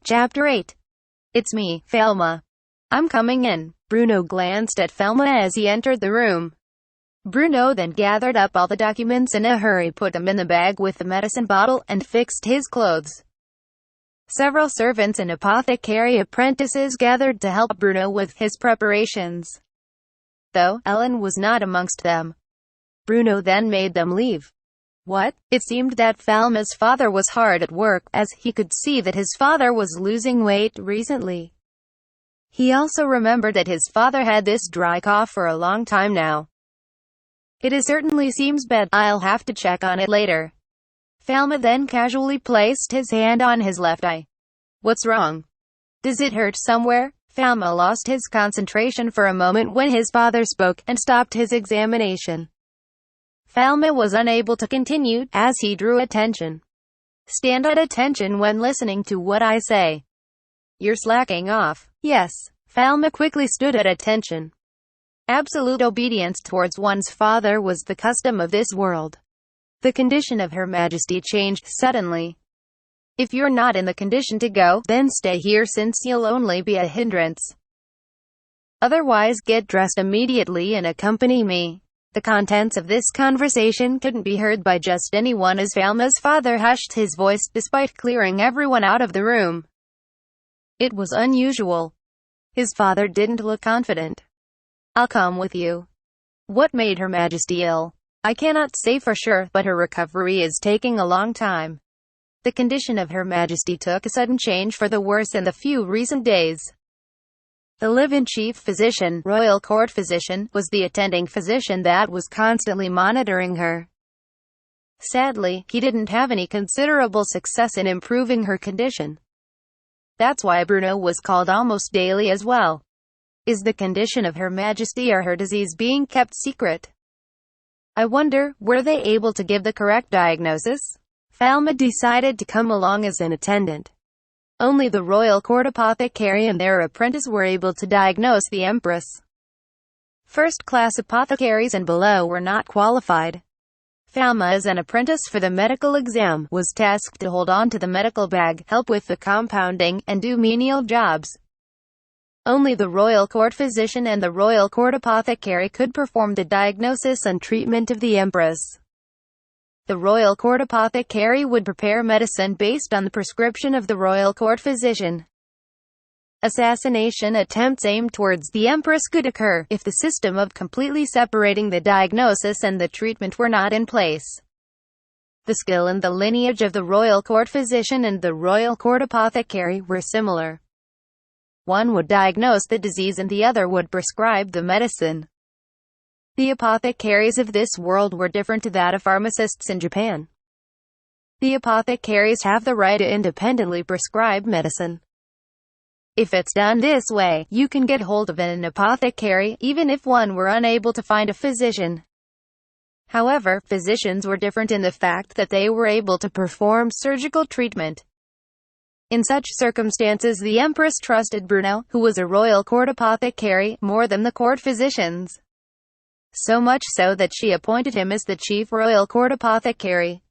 Chapter 8. It's me, Falma. I'm coming in. Bruno glanced at Falma as he entered the room. Bruno then gathered up all the documents in a hurry, put them in the bag with the medicine bottle, and fixed his clothes. Several servants and apothecary apprentices gathered to help Bruno with his preparations, though Ellen was not amongst them. Bruno then made them leave. What? It seemed that Falma's father was hard at work, as he could see that his father was losing weight recently. He also remembered that his father had this dry cough for a long time now. It certainly seems bad. I'll have to check on it later. Falma then casually placed his hand on his left eye. What's wrong? Does it hurt somewhere? Falma lost his concentration for a moment when his father spoke, and stopped his examination. Falma was unable to continue, as he drew attention. Stand at attention when listening to what I say. You're slacking off. Yes. Falma quickly stood at attention. Absolute obedience towards one's father was the custom of this world. The condition of Her Majesty changed suddenly. If you're not in the condition to go, then stay here, since you'll only be a hindrance. Otherwise get dressed immediately and accompany me. The contents of this conversation couldn't be heard by just anyone, as Falma's father hushed his voice despite clearing everyone out of the room. It was unusual. His father didn't look confident. I'll come with you. What made Her Majesty ill? I cannot say for sure, but her recovery is taking a long time. The condition of Her Majesty took a sudden change for the worse in the few recent days. The live-in chief physician, royal court physician, was the attending physician that was constantly monitoring her. Sadly, he didn't have any considerable success in improving her condition. That's why Bruno was called almost daily as well. Is the condition of Her Majesty or her disease being kept secret? I wonder, were they able to give the correct diagnosis? Falma decided to come along as an attendant. Only the royal court apothecary and their apprentice were able to diagnose the empress. First-class apothecaries and below were not qualified. Falma, as an apprentice for the medical exam, was tasked to hold on to the medical bag, help with the compounding, and do menial jobs. Only the royal court physician and the royal court apothecary could perform the diagnosis and treatment of the empress. The royal court apothecary would prepare medicine based on the prescription of the royal court physician. Assassination attempts aimed towards the empress could occur if the system of completely separating the diagnosis and the treatment were not in place. The skill and the lineage of the royal court physician and the royal court apothecary were similar. One would diagnose the disease and the other would prescribe the medicine. The apothecaries of this world were different to that of pharmacists in Japan. The apothecaries have the right to independently prescribe medicine. If it's done this way, you can get hold of an apothecary, even if one were unable to find a physician. However, physicians were different in the fact that they were able to perform surgical treatment. In such circumstances, the empress trusted Bruno, who was a royal court apothecary, more than the court physicians. So much so that she appointed him as the chief royal court apothecary.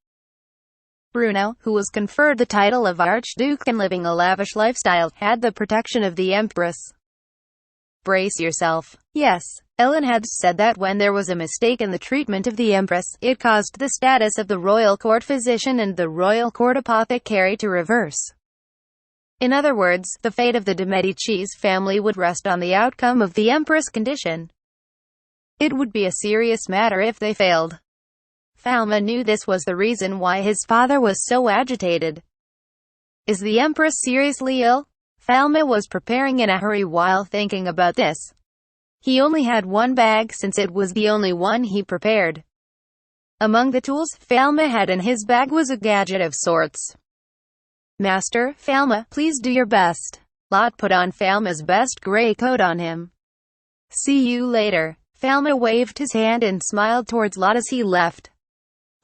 Bruno, who was conferred the title of Archduke and living a lavish lifestyle, had the protection of the empress. Brace yourself. Yes, Ellen had said that when there was a mistake in the treatment of the empress, it caused the status of the royal court physician and the royal court apothecary to reverse. In other words, the fate of the de Medicis family would rest on the outcome of the empress' condition. It would be a serious matter if they failed. Falma knew this was the reason why his father was so agitated. Is the empress seriously ill? Falma was preparing in a hurry while thinking about this. He only had one bag since it was the only one he prepared. Among the tools Falma had in his bag was a gadget of sorts. Master, Falma, please do your best. Lot put on Falma's best grey coat on him. See you later. Falma waved his hand and smiled towards Lot as he left.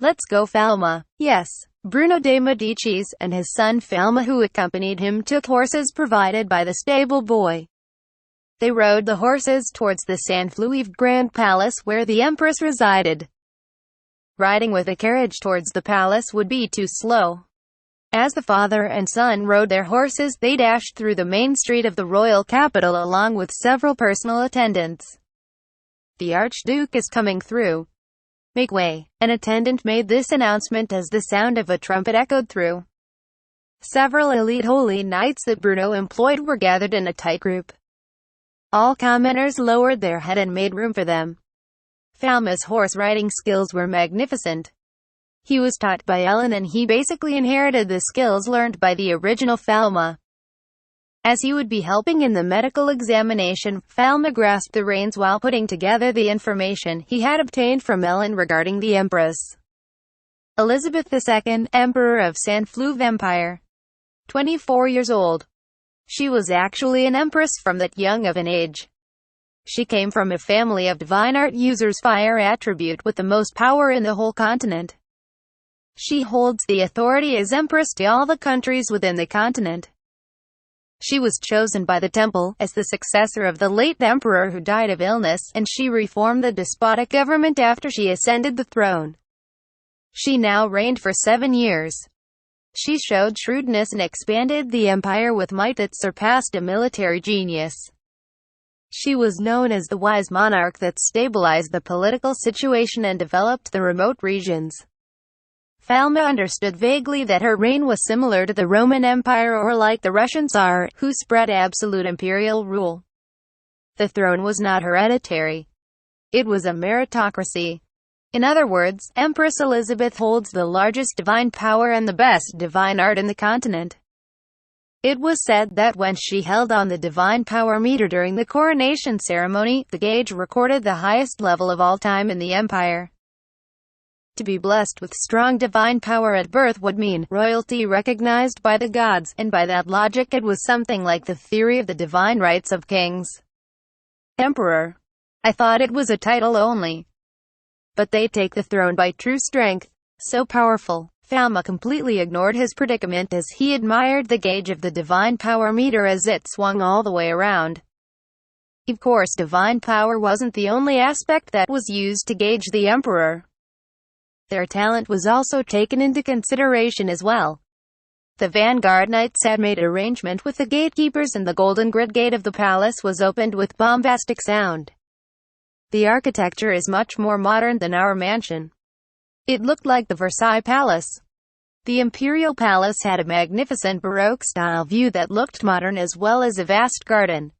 Let's go, Falma. Yes. Bruno de Medicis and his son Falma, who accompanied him, took horses provided by the stable boy. They rode the horses towards the Saint-Louis Grand Palace where the empress resided. Riding with a carriage towards the palace would be too slow. As the father and son rode their horses, they dashed through the main street of the royal capital along with several personal attendants. "The Archduke is coming through. Make way." An attendant made this announcement as the sound of a trumpet echoed through. Several elite holy knights that Bruno employed were gathered in a tight group. All commoners lowered their head and made room for them. Falma's horse riding skills were magnificent. He was taught by Ellen and he basically inherited the skills learned by the original Falma. As he would be helping in the medical examination, Falma grasped the reins while putting together the information he had obtained from Ellen regarding the Empress Elizabeth II, Emperor of San Fluve Empire. 24 years old. She was actually an empress from that young of an age. She came from a family of divine art users, fire attribute with the most power in the whole continent. She holds the authority as empress to all the countries within the continent. She was chosen by the temple as the successor of the late emperor who died of illness, and she reformed the despotic government after she ascended the throne. She now reigned for 7 years. She showed shrewdness and expanded the empire with might that surpassed a military genius. She was known as the wise monarch that stabilized the political situation and developed the remote regions. Falma understood vaguely that her reign was similar to the Roman Empire or like the Russian Tsar, who spread absolute imperial rule. The throne was not hereditary. It was a meritocracy. In other words, Empress Elizabeth holds the largest divine power and the best divine art in the continent. It was said that when she held on the divine power meter during the coronation ceremony, the gauge recorded the highest level of all time in the empire. To be blessed with strong divine power at birth would mean royalty recognized by the gods, and by that logic it was something like the theory of the divine rights of kings. Emperor. I thought it was a title only. But they take the throne by true strength. So powerful. Falma completely ignored his predicament as he admired the gauge of the divine power meter as it swung all the way around. Of course, divine power wasn't the only aspect that was used to gauge the emperor. Their talent was also taken into consideration as well. The Vanguard Knights had made arrangement with the gatekeepers and the golden grid gate of the palace was opened with bombastic sound. The architecture is much more modern than our mansion. It looked like the Versailles Palace. The Imperial Palace had a magnificent Baroque-style view that looked modern as well as a vast garden.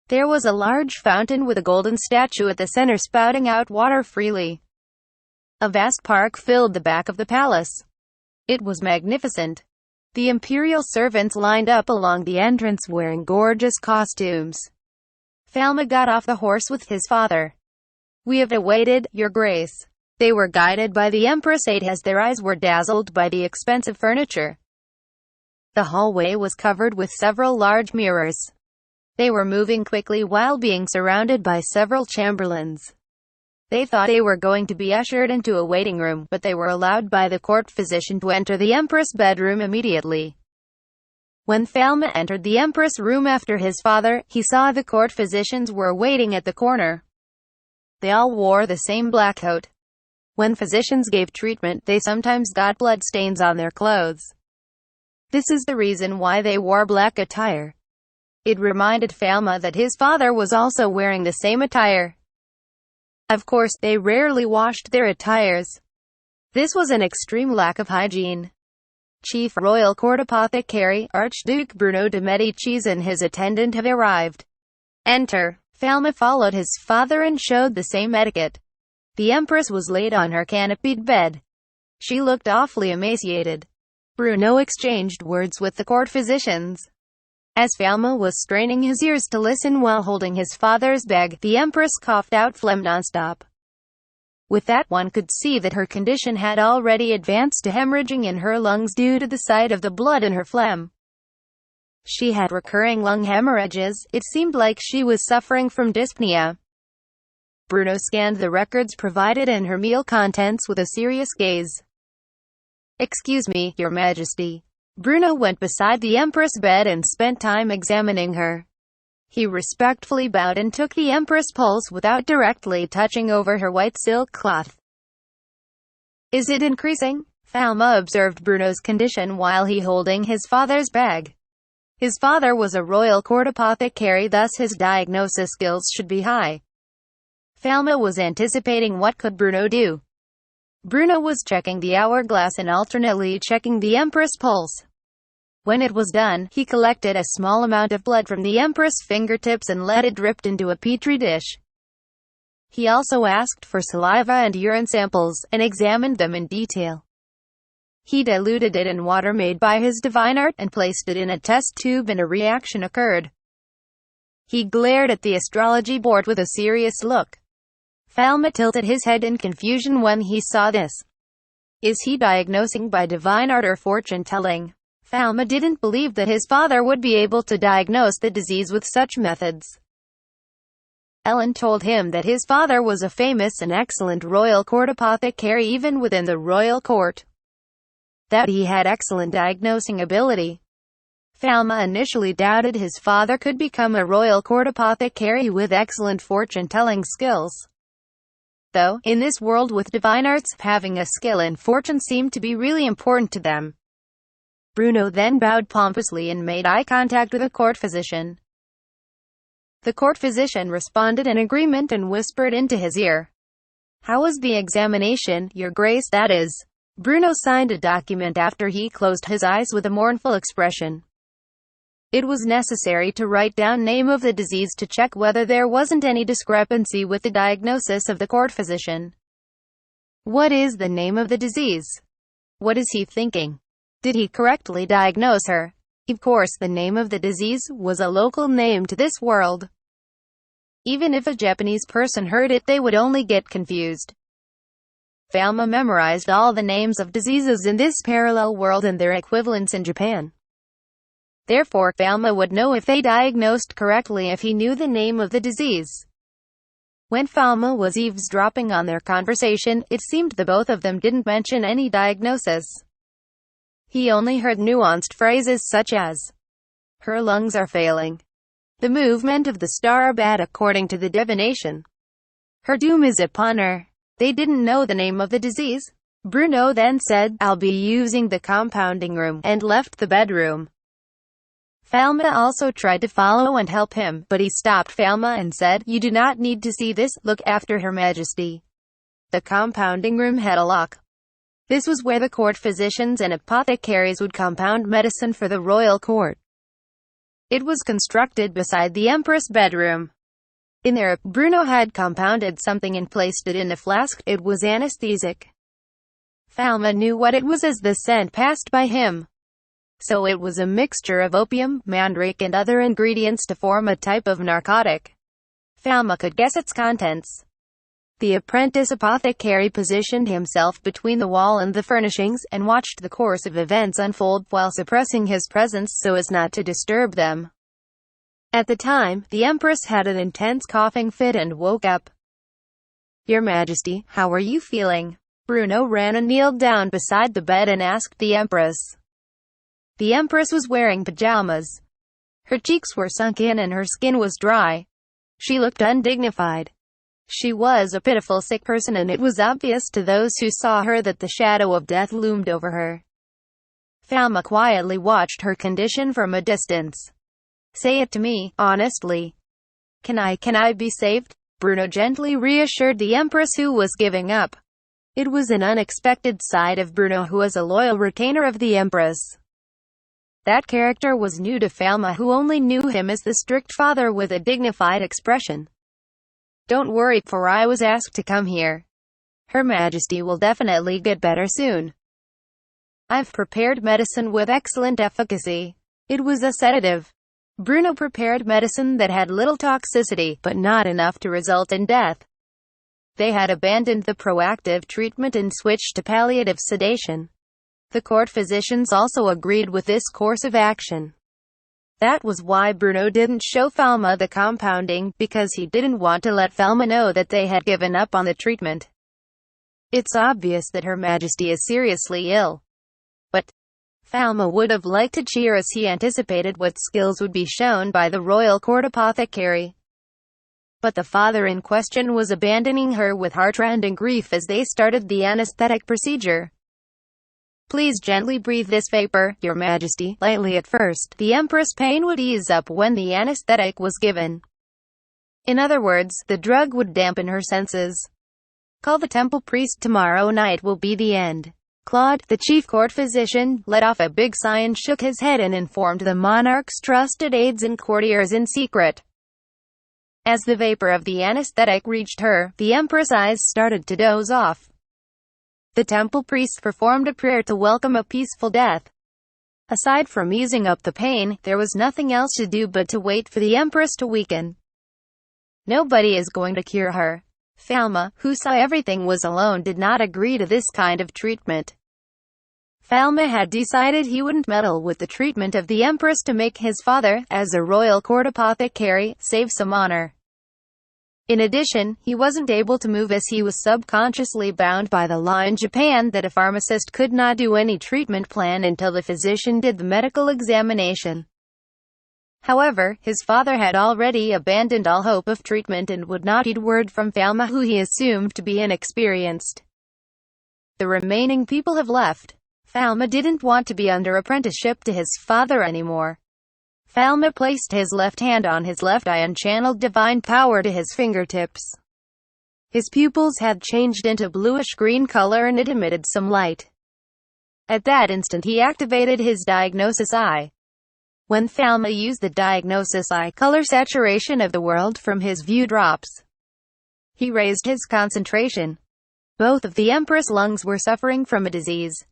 There was a large fountain with a golden statue at the center spouting out water freely. A vast park filled the back of the palace. It was magnificent. The imperial servants lined up along the entrance wearing gorgeous costumes. Falma got off the horse with his father. "We have awaited, Your Grace." They were guided by the Empress as their eyes were dazzled by the expensive furniture. The hallway was covered with several large mirrors. They were moving quickly while being surrounded by several chamberlains. They thought they were going to be ushered into a waiting room, but they were allowed by the court physician to enter the Empress' bedroom immediately. When Falma entered the Empress' room after his father, he saw the court physicians were waiting at the corner. They all wore the same black coat. When physicians gave treatment, they sometimes got blood stains on their clothes. This is the reason why they wore black attire. It reminded Falma that his father was also wearing the same attire. Of course, they rarely washed their attires. This was an extreme lack of hygiene. Chief Royal Court Apothecary, Archduke Bruno de Medicis and his attendant have arrived. Enter. Falma followed his father and showed the same etiquette. The Empress was laid on her canopied bed. She looked awfully emaciated. Bruno exchanged words with the court physicians. As Falma was straining his ears to listen while holding his father's bag, the Empress coughed out phlegm nonstop. With that, one could see that her condition had already advanced to hemorrhaging in her lungs due to the sight of the blood in her phlegm. She had recurring lung hemorrhages. It seemed like she was suffering from dyspnea. Bruno scanned the records provided and her meal contents with a serious gaze. "Excuse me, Your Majesty." Bruno went beside the Empress' bed and spent time examining her. He respectfully bowed and took the Empress' pulse without directly touching over her white silk cloth. "Is it increasing?" Falma observed Bruno's condition while he holding his father's bag. His father was a royal court apothecary, thus his diagnosis skills should be high. Falma was anticipating what could Bruno do. Bruno was checking the hourglass and alternately checking the Empress' pulse. When it was done, he collected a small amount of blood from the Empress' fingertips and let it drip into a petri dish. He also asked for saliva and urine samples, and examined them in detail. He diluted it in water made by his divine art, and placed it in a test tube, and a reaction occurred. He glared at the astrology board with a serious look. Falma tilted his head in confusion when he saw this. Is he diagnosing by divine art or fortune-telling? Falma didn't believe that his father would be able to diagnose the disease with such methods. Ellen told him that his father was a famous and excellent royal court apothecary even within the royal court. That he had excellent diagnosing ability. Falma initially doubted his father could become a royal court apothecary with excellent fortune-telling skills. Though, in this world with divine arts, having a skill in fortune seemed to be really important to them. Bruno then bowed pompously and made eye contact with the court physician. The court physician responded in agreement and whispered into his ear. How was the examination, Your Grace, that is? Bruno signed a document after he closed his eyes with a mournful expression. It was necessary to write down name of the disease to check whether there wasn't any discrepancy with the diagnosis of the court physician. What is the name of the disease? What is he thinking? Did he correctly diagnose her? Of course, the name of the disease was a local name to this world. Even if a Japanese person heard it, they would only get confused. Falma memorized all the names of diseases in this parallel world and their equivalents in Japan. Therefore, Falma would know if they diagnosed correctly if he knew the name of the disease. When Falma was eavesdropping on their conversation, it seemed the both of them didn't mention any diagnosis. He only heard nuanced phrases such as, her lungs are failing. The movement of the star are bad according to the divination. Her doom is upon her. They didn't know the name of the disease. Bruno then said, I'll be using the compounding room, and left the bedroom. Falma also tried to follow and help him, but he stopped Falma and said, You do not need to see this, look after Her Majesty. The compounding room had a lock. This was where the court physicians and apothecaries would compound medicine for the royal court. It was constructed beside the Empress' bedroom. In there, Bruno had compounded something and placed it in a flask. It was anesthetic. Falma knew what it was as the scent passed by him. So it was a mixture of opium, mandrake and other ingredients to form a type of narcotic. Falma could guess its contents. The apprentice apothecary positioned himself between the wall and the furnishings, and watched the course of events unfold while suppressing his presence so as not to disturb them. At the time, the Empress had an intense coughing fit and woke up. Your Majesty, how are you feeling? Bruno ran and kneeled down beside the bed and asked the Empress. The Empress was wearing pajamas. Her cheeks were sunk in and her skin was dry. She looked undignified. She was a pitiful sick person, and it was obvious to those who saw her that the shadow of death loomed over her. Falma quietly watched her condition from a distance. Say it to me, honestly. Can I be saved? Bruno gently reassured the Empress, who was giving up. It was an unexpected side of Bruno, who was a loyal retainer of the Empress. That character was new to Falma, who only knew him as the strict father with a dignified expression. Don't worry, for I was asked to come here. Her Majesty will definitely get better soon. I've prepared medicine with excellent efficacy. It was a sedative. Bruno prepared medicine that had little toxicity, but not enough to result in death. They had abandoned the proactive treatment and switched to palliative sedation. The court physicians also agreed with this course of action. That was why Bruno didn't show Falma the compounding, because he didn't want to let Falma know that they had given up on the treatment. It's obvious that Her Majesty is seriously ill. But Falma would have liked to cheer as he anticipated what skills would be shown by the royal court apothecary. But the father in question was abandoning her with heartrending grief as they started the anesthetic procedure. Please gently breathe this vapor, Your Majesty, lightly at first. The Empress' pain would ease up when the anesthetic was given. In other words, the drug would dampen her senses. Call the temple priest tomorrow night will be the end. Claude, the chief court physician, let off a big sigh and shook his head and informed the monarch's trusted aides and courtiers in secret. As the vapor of the anesthetic reached her, the Empress' eyes started to doze off. The temple priest performed a prayer to welcome a peaceful death. Aside from easing up the pain, there was nothing else to do but to wait for the Empress to weaken. Nobody is going to cure her. Falma, who saw everything was alone, did not agree to this kind of treatment. Falma had decided he wouldn't meddle with the treatment of the Empress to make his father, as a royal court apothecary, save some honor. In addition, he wasn't able to move as he was subconsciously bound by the law in Japan that a pharmacist could not do any treatment plan until the physician did the medical examination. However, his father had already abandoned all hope of treatment and would not heed word from Falma, who he assumed to be inexperienced. The remaining people have left. Falma didn't want to be under apprenticeship to his father anymore. Falma placed his left hand on his left eye and channeled divine power to his fingertips. His pupils had changed into bluish-green color and it emitted some light. At that instant he activated his diagnosis eye. When Falma used the diagnosis eye, color saturation of the world from his view drops. He raised his concentration. Both of the Empress' lungs were suffering from a disease.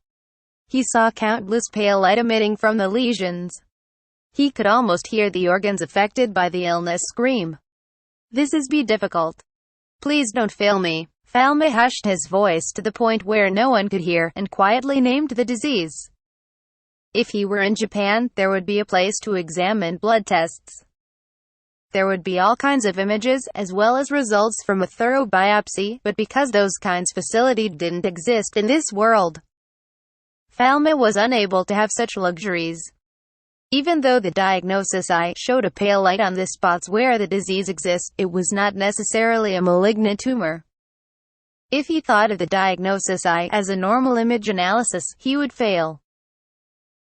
He saw countless pale light emitting from the lesions. He could almost hear the organs affected by the illness scream. This is be difficult. Please don't fail me. Falma hushed his voice to the point where no one could hear, and quietly named the disease. If he were in Japan, there would be a place to examine blood tests. There would be all kinds of images, as well as results from a thorough biopsy, but because those kinds of facility didn't exist in this world, Falma was unable to have such luxuries. Even though the diagnosis eye showed a pale light on the spots where the disease exists, it was not necessarily a malignant tumor. If he thought of the diagnosis eye as a normal image analysis, he would fail.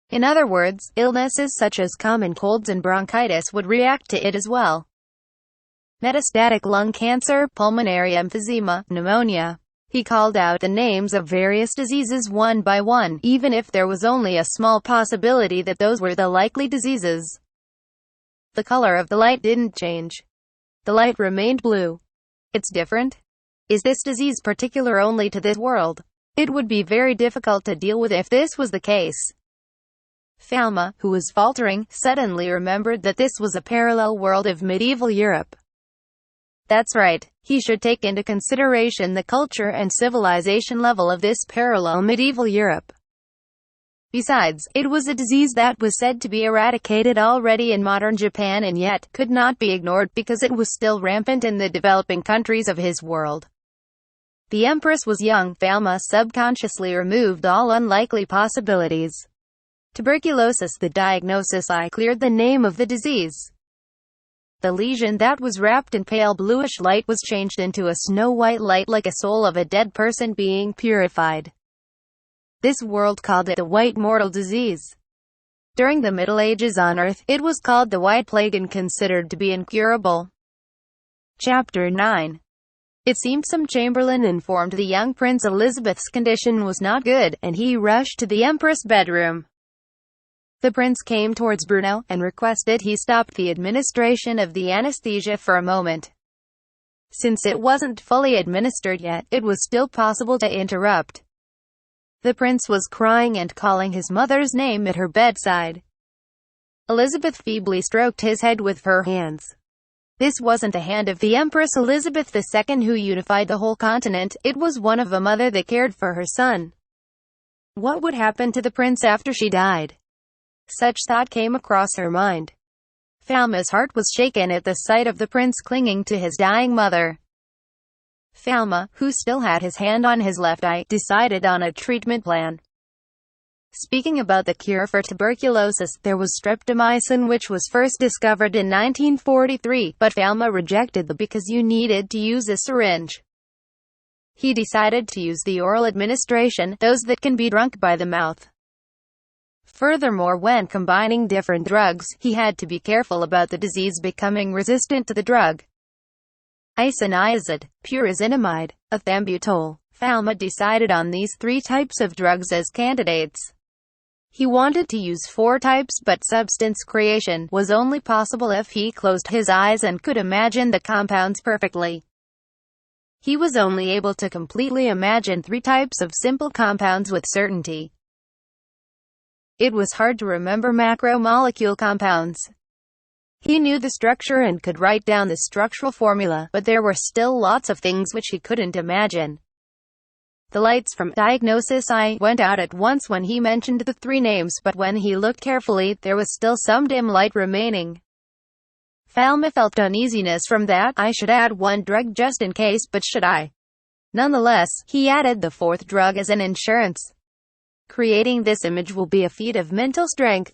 In other words, illnesses such as common colds and bronchitis would react to it as well. Metastatic lung cancer, pulmonary emphysema, pneumonia. He called out the names of various diseases one by one, even if there was only a small possibility that those were the likely diseases. The color of the light didn't change. The light remained blue. It's different? Is this disease particular only to this world? It would be very difficult to deal with if this was the case. Falma, who was faltering, suddenly remembered that this was a parallel world of medieval Europe. That's right. He should take into consideration the culture and civilization level of this parallel medieval Europe. Besides, it was a disease that was said to be eradicated already in modern Japan and yet could not be ignored because it was still rampant in the developing countries of his world. The Empress was young. Falma subconsciously removed all unlikely possibilities. Tuberculosis. The diagnosis eye cleared the name of the disease. The lesion that was wrapped in pale bluish light was changed into a snow-white light like a soul of a dead person being purified. This world called it the White Mortal Disease. During the Middle Ages on Earth, it was called the White Plague and considered to be incurable. Chapter 9. It seemed some Chamberlain informed the young Prince Elizabeth's condition was not good, and he rushed to the Empress' bedroom. The prince came towards Bruno, and requested he stop the administration of the anesthesia for a moment. Since it wasn't fully administered yet, it was still possible to interrupt. The prince was crying and calling his mother's name at her bedside. Elizabeth feebly stroked his head with her hands. This wasn't the hand of the Empress Elizabeth II who unified the whole continent, it was one of a mother that cared for her son. What would happen to the prince after she died? Such thought came across her mind. Falma's heart was shaken at the sight of the prince clinging to his dying mother. Falma, who still had his hand on his left eye, decided on a treatment plan. Speaking about the cure for tuberculosis, there was streptomycin which was first discovered in 1943, but Falma rejected because you needed to use a syringe. He decided to use the oral administration, those that can be drunk by the mouth. Furthermore, when combining different drugs, he had to be careful about the disease becoming resistant to the drug. Isoniazid, pyrazinamide, ethambutol. Falma decided on these 3 types of drugs as candidates. He wanted to use 4 types, but substance creation was only possible if he closed his eyes and could imagine the compounds perfectly. He was only able to completely imagine 3 types of simple compounds with certainty. It was hard to remember macromolecule compounds. He knew the structure and could write down the structural formula, but there were still lots of things which he couldn't imagine. The lights from Diagnosis I went out at once when he mentioned the 3 names, but when he looked carefully, there was still some dim light remaining. Falma felt uneasiness from that. I should add 1 drug just in case, but should I? Nonetheless, he added the 4th drug as an insurance. Creating this image will be a feat of mental strength.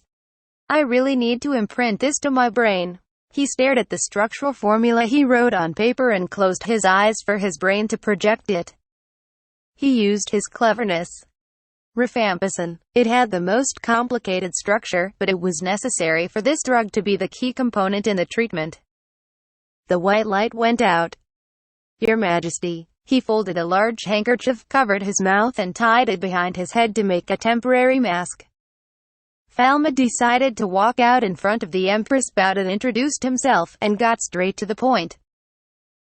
I really need to imprint this to my brain. He stared at the structural formula he wrote on paper and closed his eyes for his brain to project it. He used his cleverness. Rifampicin. It had the most complicated structure, but it was necessary for this drug to be the key component in the treatment. The white light went out. Your Majesty. He folded a large handkerchief, covered his mouth and tied it behind his head to make a temporary mask. Falma decided to walk out in front of the Empress, bowed and introduced himself, and got straight to the point.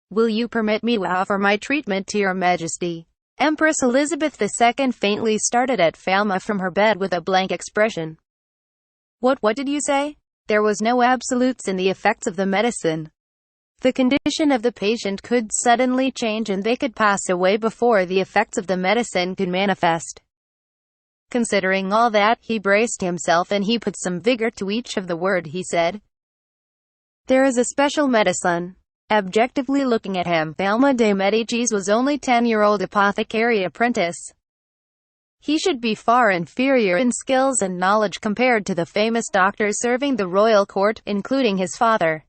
Will you permit me to offer my treatment to your Majesty? Empress Elizabeth II faintly started at Falma from her bed with a blank expression. What did you say? There was no absolutes in the effects of the medicine. The condition of the patient could suddenly change and they could pass away before the effects of the medicine could manifest. Considering all that, he braced himself and he put some vigor to each of the word he said. There is a special medicine. Objectively looking at him, Falma de Medicis was only 10-year-old apothecary apprentice. He should be far inferior in skills and knowledge compared to the famous doctors serving the royal court, including his father.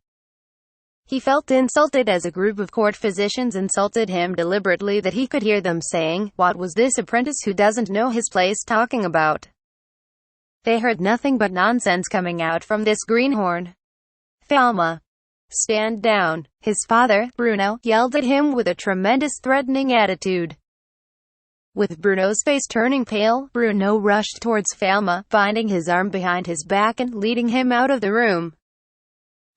He felt insulted as a group of court physicians insulted him deliberately, that he could hear them saying, "What was this apprentice who doesn't know his place talking about?" They heard nothing but nonsense coming out from this greenhorn. Falma. Stand down. His father, Bruno, yelled at him with a tremendous threatening attitude. With Bruno's face turning pale, Bruno rushed towards Falma, binding his arm behind his back and leading him out of the room,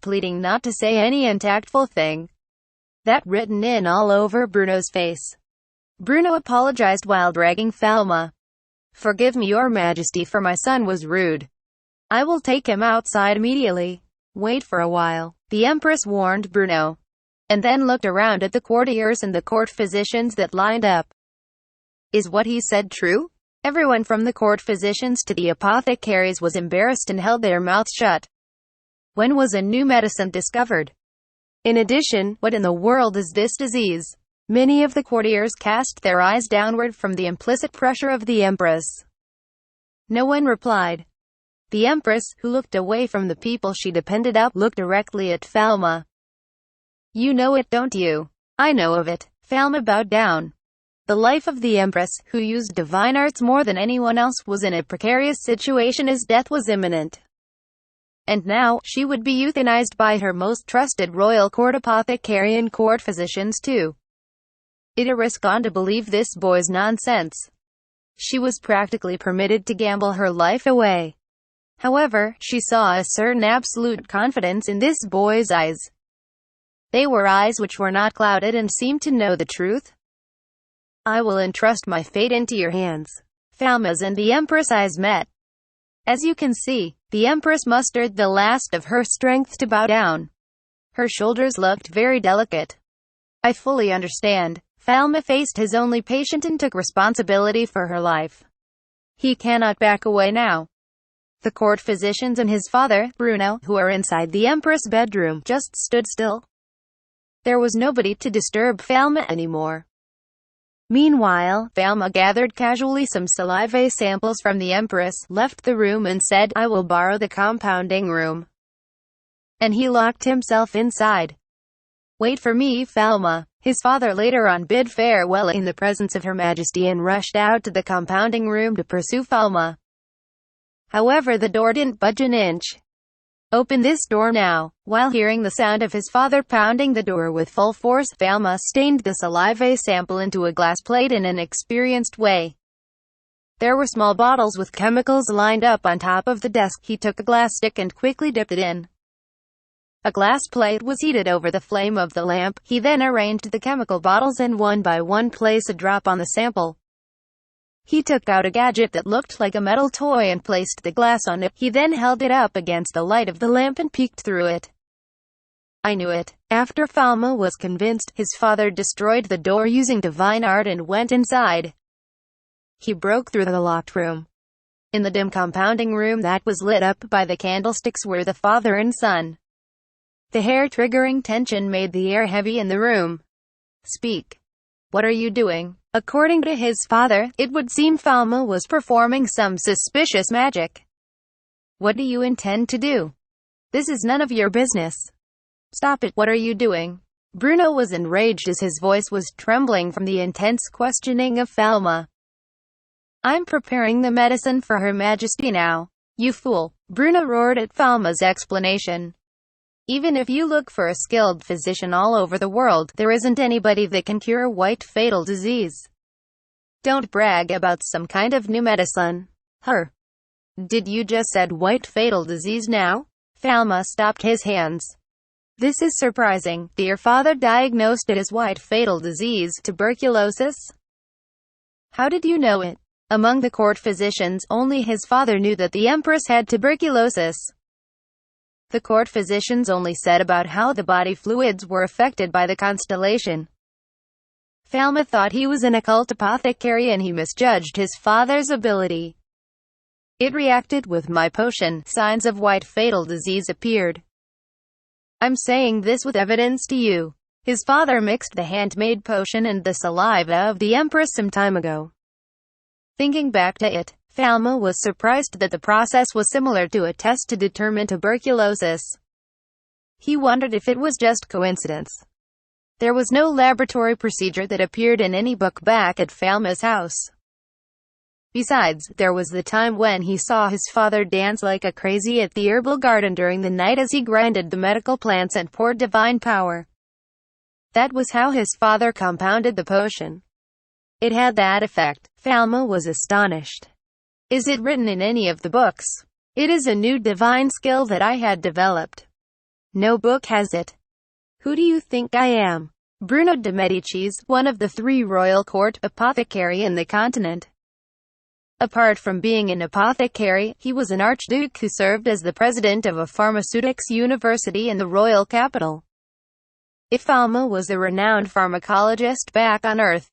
pleading not to say any untactful thing. That written in all over Bruno's face. Bruno apologized while dragging Falma. Forgive me, your Majesty, for my son was rude. I will take him outside immediately. Wait for a while, the Empress warned Bruno, and then looked around at the courtiers and the court physicians that lined up. Is what he said true? Everyone from the court physicians to the apothecaries was embarrassed and held their mouths shut. When was a new medicine discovered? In addition, what in the world is this disease? Many of the courtiers cast their eyes downward from the implicit pressure of the Empress. No one replied. The Empress, who looked away from the people she depended on, looked directly at Falma. You know it, don't you? I know of it. Falma bowed down. The life of the Empress, who used divine arts more than anyone else, was in a precarious situation as death was imminent. And now, she would be euthanized by her most trusted royal court apothecary and court physicians too. It a risk on to believe this boy's nonsense. She was practically permitted to gamble her life away. However, she saw a certain absolute confidence in this boy's eyes. They were eyes which were not clouded and seemed to know the truth. I will entrust my fate into your hands. Falma's and the Empress' eyes met. As you can see, the Empress mustered the last of her strength to bow down. Her shoulders looked very delicate. I fully understand. Falma faced his only patient and took responsibility for her life. He cannot back away now. The court physicians and his father, Bruno, who are inside the Empress' bedroom, just stood still. There was nobody to disturb Falma anymore. Meanwhile, Falma gathered casually some saliva samples from the Empress, left the room and said, I will borrow the compounding room. And he locked himself inside. Wait for me, Falma. His father later on bid farewell in the presence of Her Majesty and rushed out to the compounding room to pursue Falma. However, the door didn't budge an inch. Open this door now. While hearing the sound of his father pounding the door with full force, Falma stained the saliva sample into a glass plate in an experienced way. There were small bottles with chemicals lined up on top of the desk. He took a glass stick and quickly dipped it in. A glass plate was heated over the flame of the lamp. He then arranged the chemical bottles and one by one placed a drop on the sample. He took out a gadget that looked like a metal toy and placed the glass on it. He then held it up against the light of the lamp and peeked through it. I knew it. After Falma was convinced, his father destroyed the door using divine art and went inside. He broke through the locked room. In the dim compounding room that was lit up by the candlesticks were the father and son. The hair-triggering tension made the air heavy in the room. Speak. What are you doing? According to his father, it would seem Falma was performing some suspicious magic. What do you intend to do? This is none of your business. Stop it. What are you doing? Bruno was enraged as his voice was trembling from the intense questioning of Falma. I'm preparing the medicine for Her Majesty now. You fool. Bruno roared at Falma's explanation. Even if you look for a skilled physician all over the world, there isn't anybody that can cure white fatal disease. Don't brag about some kind of new medicine. Did you just said white fatal disease now? Falma stopped his hands. This is surprising. Your father diagnosed it as white fatal disease, tuberculosis? How did you know it? Among the court physicians, only his father knew that the empress had tuberculosis. The court physicians only said about how the body fluids were affected by the constellation. Falma thought he was an occult apothecary and he misjudged his father's ability. It reacted with my potion. Signs of white fatal disease appeared. I'm saying this with evidence to you. His father mixed the handmade potion and the saliva of the empress some time ago. Thinking back to it, Falma was surprised that the process was similar to a test to determine tuberculosis. He wondered if it was just coincidence. There was no laboratory procedure that appeared in any book back at Falma's house. Besides, there was the time when he saw his father dance like a crazy at the herbal garden during the night as he grinded the medical plants and poured divine power. That was how his father compounded the potion. It had that effect. Falma was astonished. Is it written in any of the books? It is a new divine skill that I had developed. No book has it. Who do you think I am? Bruno de Medicis, one of the 3 royal court apothecary in the continent. Apart from being an apothecary, he was an archduke who served as the president of a pharmaceutics university in the royal capital. If Falma was a renowned pharmacologist back on Earth,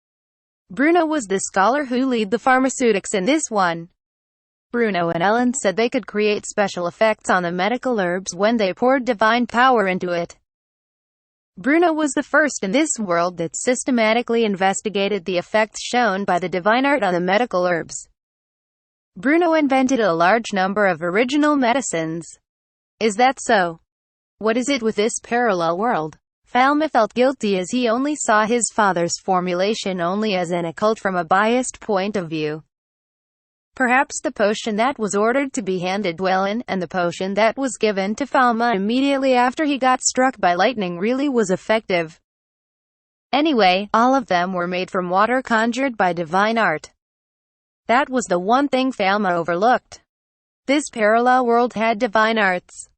Bruno was the scholar who led the pharmaceutics in this one. Bruno and Ellen said they could create special effects on the medical herbs when they poured divine power into it. Bruno was the first in this world that systematically investigated the effects shown by the divine art on the medical herbs. Bruno invented a large number of original medicines. Is that so? What is it with this parallel world? Falma felt guilty as he only saw his father's formulation only as an occult from a biased point of view. Perhaps the potion that was ordered to be handed to Ellen, and the potion that was given to Falma immediately after he got struck by lightning really was effective. Anyway, all of them were made from water conjured by divine art. That was the one thing Falma overlooked. This parallel world had divine arts.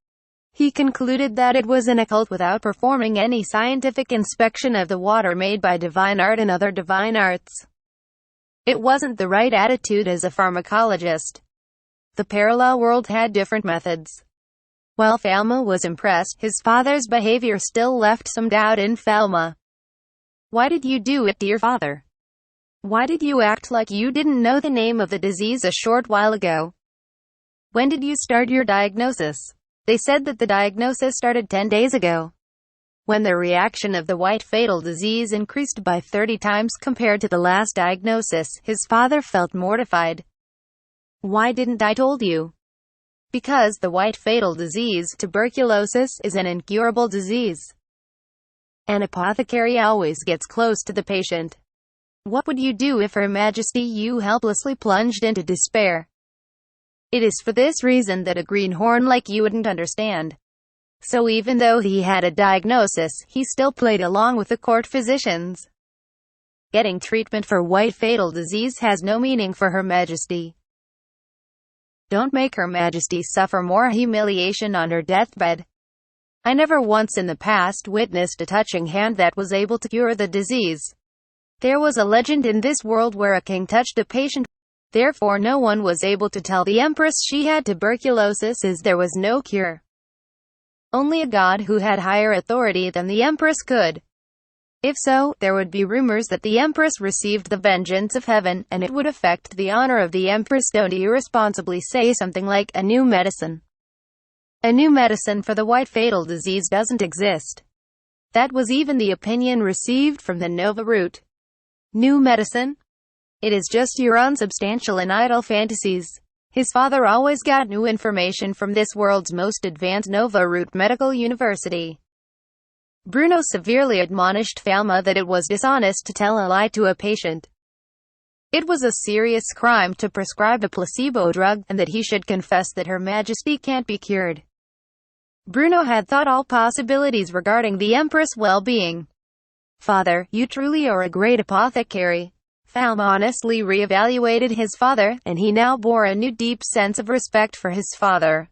He concluded that it was an occult without performing any scientific inspection of the water made by divine art and other divine arts. It wasn't the right attitude as a pharmacologist. The parallel world had different methods. While Falma was impressed, his father's behavior still left some doubt in Falma. Why did you do it, dear father? Why did you act like you didn't know the name of the disease a short while ago? When did you start your diagnosis? They said that the diagnosis started 10 days ago. When the reaction of the white fatal disease increased by 30 times compared to the last diagnosis, his father felt mortified. Why didn't I told you? Because the white fatal disease, tuberculosis, is an incurable disease. An apothecary always gets close to the patient. What would you do if Her Majesty you helplessly plunged into despair? It is for this reason that a greenhorn like you wouldn't understand. So even though he had a diagnosis, he still played along with the court physicians. Getting treatment for white fatal disease has no meaning for Her Majesty. Don't make Her Majesty suffer more humiliation on her deathbed. I never once in the past witnessed a touching hand that was able to cure the disease. There was a legend in this world where a king touched a patient. Therefore no one was able to tell the empress she had tuberculosis as there was no cure. Only a god who had higher authority than the empress could. If so, there would be rumors that the empress received the vengeance of heaven, and it would affect the honor of the empress. Don't irresponsibly say something like, a new medicine. A new medicine for the white fatal disease doesn't exist. That was even the opinion received from the Nova root. New medicine? It is just your unsubstantial and idle fantasies. His father always got new information from this world's most advanced Nova root medical university. Bruno severely admonished Falma that it was dishonest to tell a lie to a patient. It was a serious crime to prescribe a placebo drug, and that he should confess that Her Majesty can't be cured. Bruno had thought all possibilities regarding the Empress' well-being. Father, you truly are a great apothecary. Falma honestly re-evaluated his father, and he now bore a new deep sense of respect for his father.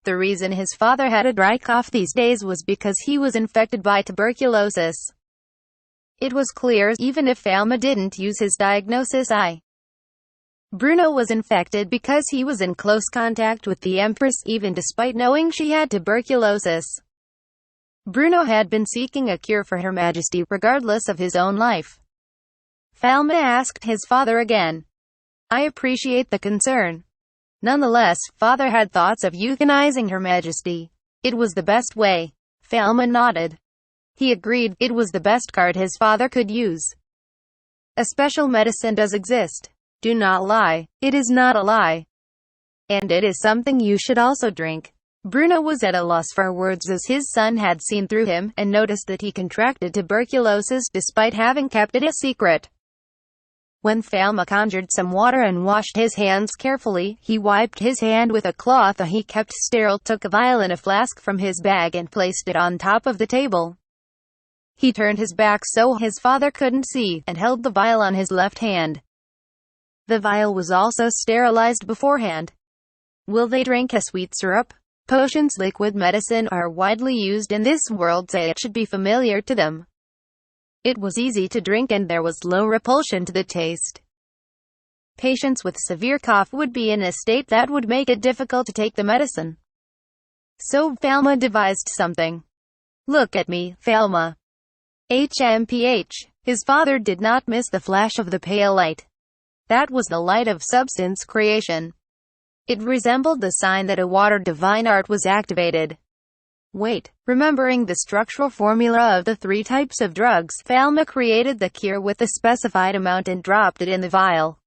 The reason his father had a dry cough these days was because he was infected by tuberculosis. It was clear, even if Falma didn't use his diagnosis, Bruno was infected because he was in close contact with the Empress, even despite knowing she had tuberculosis. Bruno had been seeking a cure for Her Majesty, regardless of his own life. Falma asked his father again. I appreciate the concern. Nonetheless, father had thoughts of euthanizing Her Majesty. It was the best way. Falma nodded. He agreed, it was the best card his father could use. A special medicine does exist. Do not lie. It is not a lie. And it is something you should also drink. Bruno was at a loss for words as his son had seen through him, and noticed that he contracted tuberculosis despite having kept it a secret. When Falma conjured some water and washed his hands carefully, he wiped his hand with a cloth he kept sterile, took a vial and a flask from his bag and placed it on top of the table. He turned his back so his father couldn't see, and held the vial on his left hand. The vial was also sterilized beforehand. Will they drink a sweet syrup? Potions, liquid medicine, are widely used in this world, so it should be familiar to them. It was easy to drink and there was low repulsion to the taste. Patients with severe cough would be in a state that would make it difficult to take the medicine. So Falma devised something. Look at me, Falma. HMPH. His father did not miss the flash of the pale light. That was the light of substance creation. It resembled the sign that a water divine art was activated. Wait, remembering the structural formula of the 3 types of drugs, Falma created the cure with the specified amount and dropped it in the vial.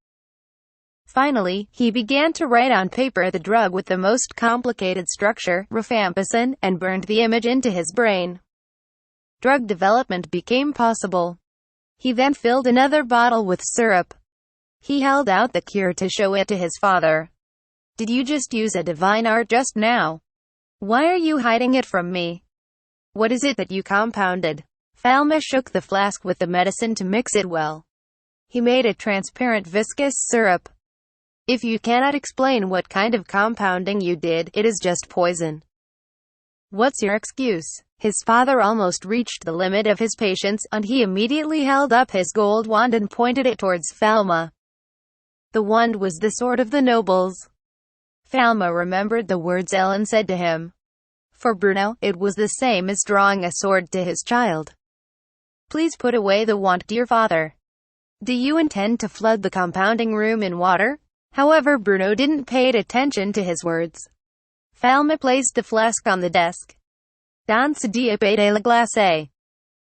Finally, he began to write on paper the drug with the most complicated structure, rifampicin, and burned the image into his brain. Drug development became possible. He then filled another bottle with syrup. He held out the cure to show it to his father. Did you just use a divine art just now? Why are you hiding it from me? What is it that you compounded? Falma shook the flask with the medicine to mix it well. He made a transparent viscous syrup. If you cannot explain what kind of compounding you did, it is just poison. What's your excuse? His father almost reached the limit of his patience, and he immediately held up his gold wand and pointed it towards Falma. The wand was the sword of the nobles. Falma remembered the words Ellen said to him. For Bruno, it was the same as drawing a sword to his child. Please put away the wand, dear father. Do you intend to flood the compounding room in water? However, Bruno didn't pay attention to his words. Falma placed the flask on the desk. Danse d'épée de la glace.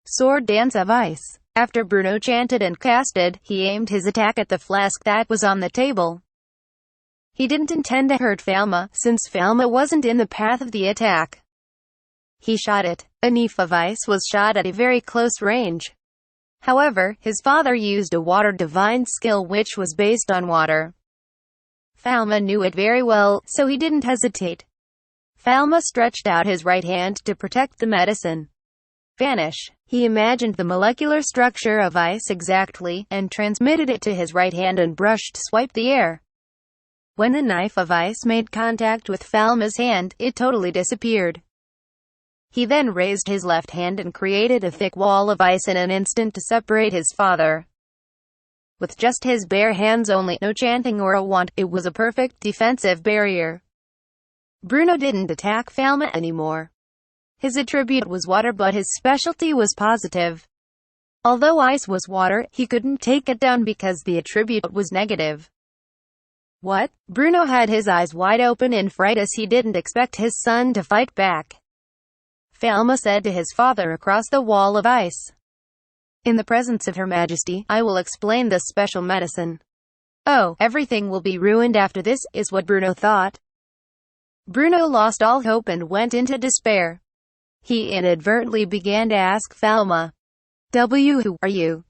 Sword dance of ice. After Bruno chanted and casted, he aimed his attack at the flask that was on the table. He didn't intend to hurt Falma, since Falma wasn't in the path of the attack. He shot it. A knife of ice was shot at a very close range. However, his father used a water divine skill which was based on water. Falma knew it very well, so he didn't hesitate. Falma stretched out his right hand to protect the medicine. Vanish. He imagined the molecular structure of ice exactly, and transmitted it to his right hand and swiped the air. When the knife of ice made contact with Falma's hand, it totally disappeared. He then raised his left hand and created a thick wall of ice in an instant to separate his father. With just his bare hands only, no chanting or a wand, it was a perfect defensive barrier. Bruno didn't attack Falma anymore. His attribute was water, but his specialty was positive. Although ice was water, he couldn't take it down because the attribute was negative. What? Bruno had his eyes wide open in fright as he didn't expect his son to fight back. Falma said to his father across the wall of ice. In the presence of Her Majesty, I will explain this special medicine. Oh, everything will be ruined after this, is what Bruno thought. Bruno lost all hope and went into despair. He inadvertently began to ask Falma, "Who are you?"